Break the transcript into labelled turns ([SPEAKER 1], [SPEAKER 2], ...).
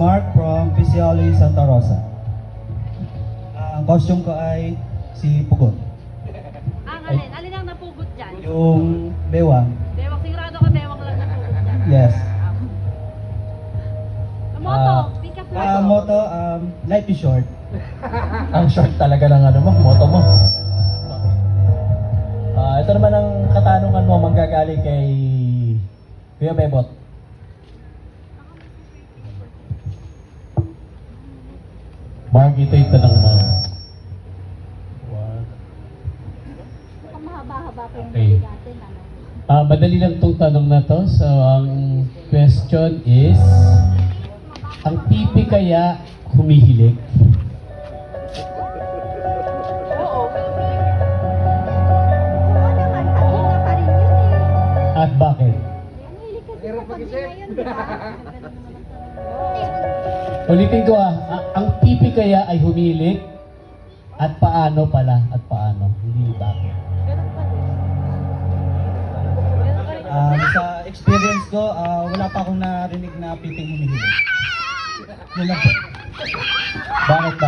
[SPEAKER 1] Mark from Pisioli, Santa Rosa. Ang costume ko ay si Pugot.
[SPEAKER 2] Ang alin ang napugot dyan?
[SPEAKER 1] Yung bewang.
[SPEAKER 2] Bewang, sigurado ka bewang lang napugot dyan.
[SPEAKER 1] Yes.
[SPEAKER 2] Ang moto, pick up moto.
[SPEAKER 1] Moto, life is short.
[SPEAKER 3] Ang short talaga ng ano mo, moto mo. Ito naman ang katanungan mo manggagaling kay Kuya Bebot. Mark, ito yung tanong mo.
[SPEAKER 2] Ang mahaba-haba pa yung
[SPEAKER 3] Okay.
[SPEAKER 2] natin, ano?
[SPEAKER 3] Madali lang itong tanong na to. So, ang question is, ang pipi kaya humihilik?
[SPEAKER 2] Oo. Oo naman, kanina pa rin yun eh.
[SPEAKER 3] At bakit?
[SPEAKER 2] Ang hilig kasi sa pag ngayon, di ba?
[SPEAKER 3] Ulitin ko ang pipi kaya ay humilik? At paano pala? At paano? Hindi bakit.
[SPEAKER 2] Ganun pa rin. Ganun pa rin.
[SPEAKER 1] Sa experience ko, wala pa akong narinig na piting humihilig. Yun lang po.
[SPEAKER 3] Bakit?